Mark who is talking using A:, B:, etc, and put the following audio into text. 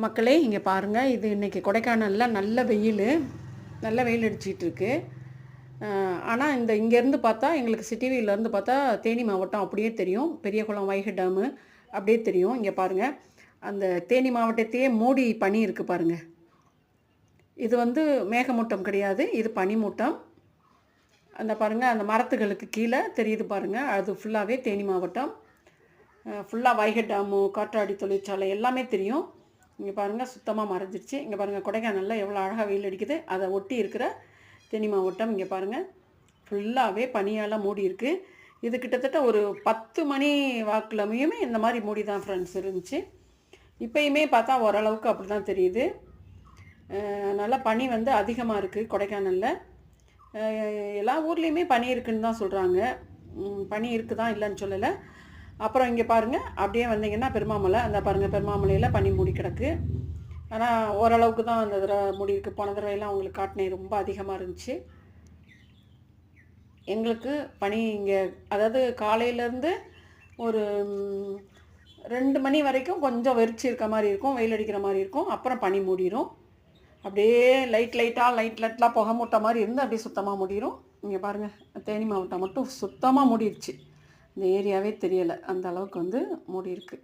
A: மக்களே இங்கே பாருங்கள், இது இன்றைக்கி கொடைக்கானலில் நல்ல வெயில் அடிச்சிட்ருக்கு. ஆனால் இங்கேருந்து பார்த்தா எங்களுக்கு சிட்டிவிலேருந்து பார்த்தா தேனி மாவட்டம் அப்படியே தெரியும். பெரியகுளம் வைகை டேமு அப்படியே தெரியும். இங்கே பாருங்கள், அந்த தேனி மாவட்டத்தையே மூடி பனி இருக்குது பாருங்கள். இது மேகமூட்டம் கிடையாது, இது பனிமூட்டம். அந்த பாருங்கள், அந்த மரத்துகளுக்கு கீழே தெரியுது பாருங்கள், அது ஃபுல்லாகவே தேனி மாவட்டம். ஃபுல்லாக வைகை டேமு, காற்றாடி தொழிற்சாலை எல்லாமே தெரியும். இங்கே பாருங்கள், சுத்தமாக மறைஞ்சிருச்சு. இங்கே பாருங்கள், கொடைக்கானலில் எவ்வளோ அழகாக வெயில் அடிக்குது. அதை ஒட்டி இருக்கிற தேனி மாவட்டம் இங்கே பாருங்கள், ஃபுல்லாகவே பனியால் மூடி இருக்குது. இது கிட்டத்தட்ட ஒரு 10 மணி வாக்குலமையுமே இந்த மாதிரி மூடி தான் ஃப்ரெண்ட்ஸ் இருந்துச்சு. இப்போயுமே பார்த்தா ஓரளவுக்கு அப்படி தான் தெரியுது. நல்லா பனி அதிகமாக இருக்குது கொடைக்கானலில். எல்லா ஊர்லேயுமே பனி இருக்குதுன்னு தான் சொல்கிறாங்க. பனி இருக்குதான் இல்லைன்னு சொல்லலை. அப்புறம் இங்கே பாருங்கள், அப்படியே வந்தீங்கன்னா பெருமாமலை, அந்த பாருங்கள் பெருமாமலையில் பனி மூடி கிடக்கு. ஆனால் ஓரளவுக்கு தான் அந்த தடவை மூடி இருக்குது. போன தடவையெல்லாம் உங்களுக்கு காட்டினேன், ரொம்ப அதிகமாக இருந்துச்சு. எங்களுக்கு பனி இங்கே அதாவது காலையிலேருந்து ஒரு 2 மணி வரைக்கும் கொஞ்சம் வெறிச்சு இருக்க மாதிரி இருக்கும், வெயில் அடிக்கிற மாதிரி இருக்கும். அப்புறம் பனி மூடிடும். அப்படியே லைட்லாம் புகை மூட்டை மாதிரி இருந்து அப்படியே சுத்தமாக மூடிடும். இங்கே பாருங்கள், தேனி மாவட்டம் மட்டும் சுத்தமாக மூடிடுச்சு. இந்த ஏரியாவே தெரியலை, அந்த அளவுக்கு மூடி இருக்குது.